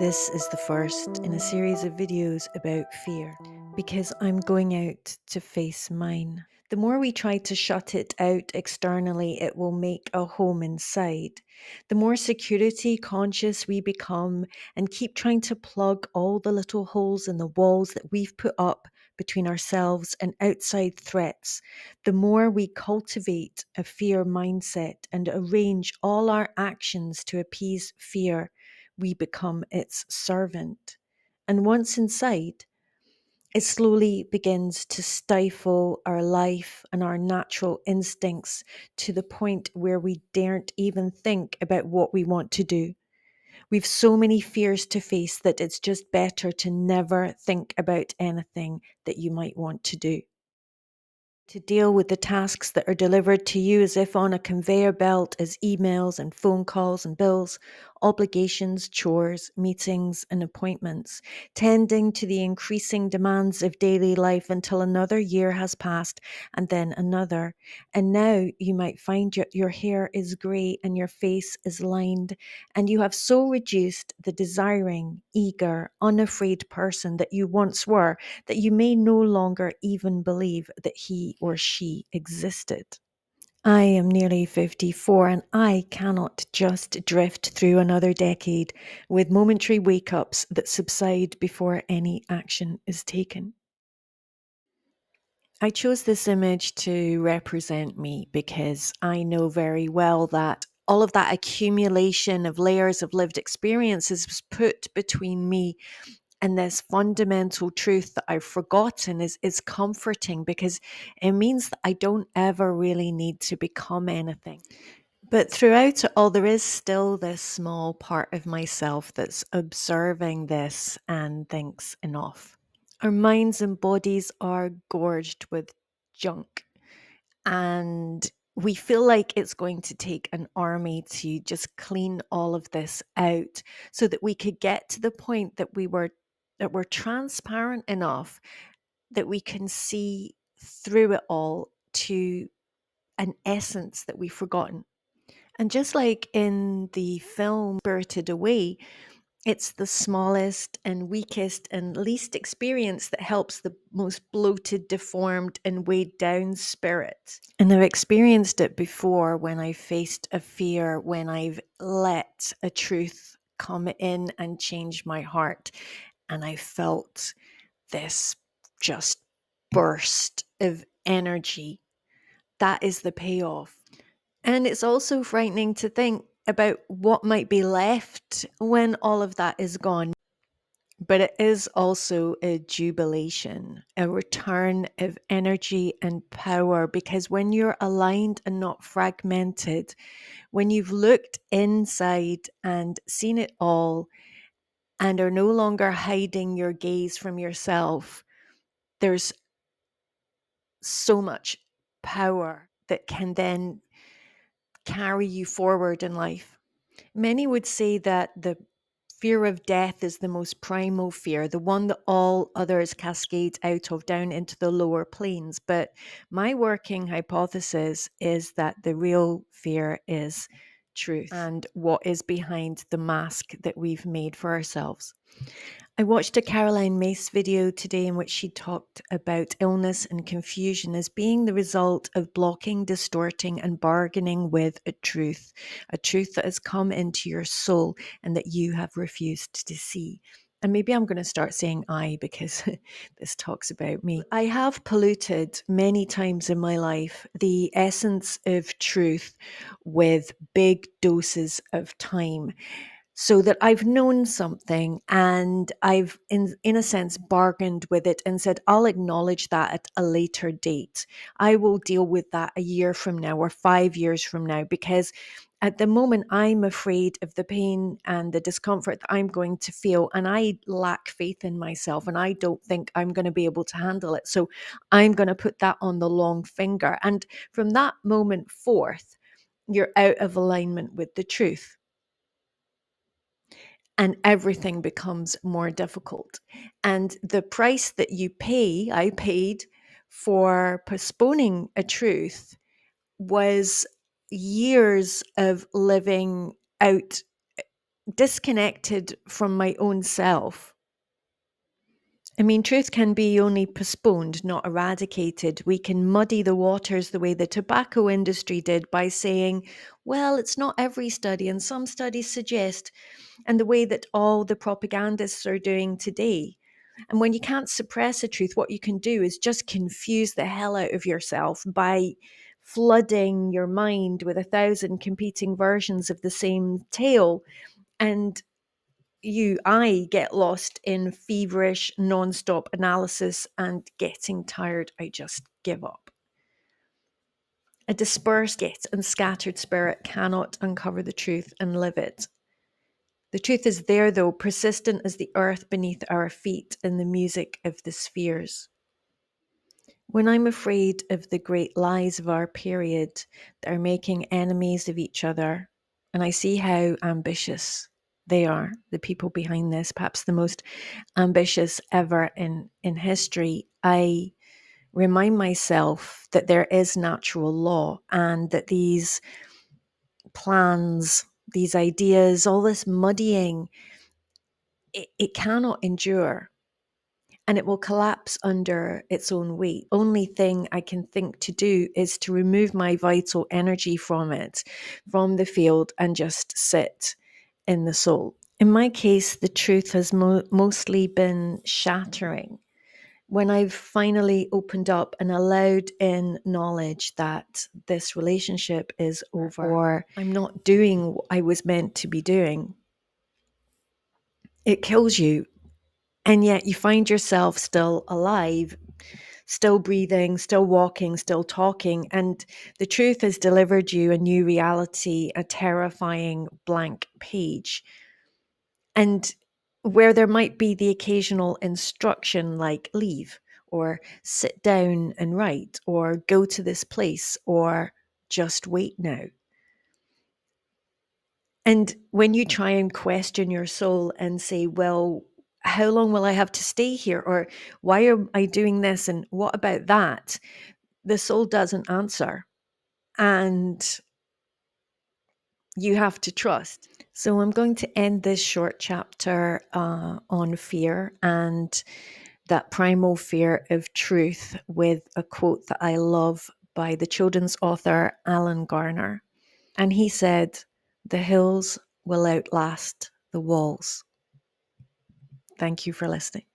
This is the first in a series of videos about fear, because I'm going out to face mine. The more we try to shut it out externally, it will make a home inside. The more security conscious we become and keep trying to plug all the little holes in the walls that we've put up between ourselves and outside threats, the more we cultivate a fear mindset and arrange all our actions to appease fear, we become its servant. And once inside, it slowly begins to stifle our life and our natural instincts to the point where we daren't even think about what we want to do. We've so many fears to face that it's just better to never think about anything that you might want to do. To deal with the tasks that are delivered to you as if on a conveyor belt as emails and phone calls and bills, obligations, chores, meetings, and appointments, tending to the increasing demands of daily life until another year has passed and then another. And now you might find your hair is grey and your face is lined, and you have so reduced the desiring, eager, unafraid person that you once were that you may no longer even believe that he or she existed. I am nearly 54 and I cannot just drift through another decade with momentary wake ups that subside before any action is taken. I chose this image to represent me because I know very well that all of that accumulation of layers of lived experiences was put between me and this fundamental truth that I've forgotten is comforting, because it means that I don't ever really need to become anything. But throughout it all, there is still this small part of myself that's observing this and thinks enough. Our minds and bodies are gorged with junk, and we feel like it's going to take an army to just clean all of this out so that we could get to the point that we're transparent enough that we can see through it all to an essence that we've forgotten. And just like in the film Spirited Away, it's the smallest and weakest and least experienced that helps the most bloated, deformed, and weighed down spirit. And I've experienced it before when I faced a fear, when I've let a truth come in and change my heart. And I felt this just burst of energy. That is the payoff. And it's also frightening to think about what might be left when all of that is gone. But it is also a jubilation, a return of energy and power, because when you're aligned and not fragmented, when you've looked inside and seen it all and are no longer hiding your gaze from yourself, there's so much power that can then carry you forward in life. Many would say that the fear of death is the most primal fear, the one that all others cascade out of down into the lower planes. But my working hypothesis is that the real fear is truth and what is behind the mask that we've made for ourselves. I watched a Caroline Myss video today in which she talked about illness and confusion as being the result of blocking, distorting, and bargaining with a truth that has come into your soul and that you have refused to see. And maybe I'm going to start saying I, because this talks about me. I have polluted many times in my life the essence of truth with big doses of time, so that I've known something and I've in a sense bargained with it and said, I'll acknowledge that at a later date. I will deal with that a year from now or 5 years from now, because at the moment I'm afraid of the pain and the discomfort that I'm going to feel, and I lack faith in myself and I don't think I'm going to be able to handle it. So I'm going to put that on the long finger. And from that moment forth, you're out of alignment with the truth, and everything becomes more difficult. And the price that you pay, I paid for postponing a truth, was years of living out disconnected from my own self. I mean, truth can be only postponed, not eradicated. We can muddy the waters the way the tobacco industry did by saying, well, it's not every study, and some studies suggest, and the way that all the propagandists are doing today. And when you can't suppress a truth, what you can do is just confuse the hell out of yourself by flooding your mind with 1,000 competing versions of the same tale. And I get lost in feverish, non-stop analysis and getting tired. I just give up. A dispersed and scattered spirit cannot uncover the truth and live it. The truth is there, though, persistent as the earth beneath our feet in the music of the spheres. When I'm afraid of the great lies of our period that are making enemies of each other, and I see how ambitious they are, the people behind this, perhaps the most ambitious ever in history, I remind myself that there is natural law and that these plans, these ideas, all this muddying, it cannot endure. And it will collapse under its own weight. Only thing I can think to do is to remove my vital energy from it, from the field, and just sit in the soul. In my case, the truth has mostly been shattering. When I've finally opened up and allowed in knowledge that this relationship is over, or I'm not doing what I was meant to be doing, it kills you. And yet you find yourself still alive, still breathing, still walking, still talking. And the truth has delivered you a new reality, a terrifying blank page. And where there might be the occasional instruction like leave, or sit down and write, or go to this place, or just wait now. And when you try and question your soul and say, well, how long will I have to stay here? Or why am I doing this? And what about that? The soul doesn't answer. And you have to trust. So I'm going to end this short chapter on fear and that primal fear of truth with a quote that I love by the children's author Alan Garner. And he said, "The hills will outlast the walls." Thank you for listening.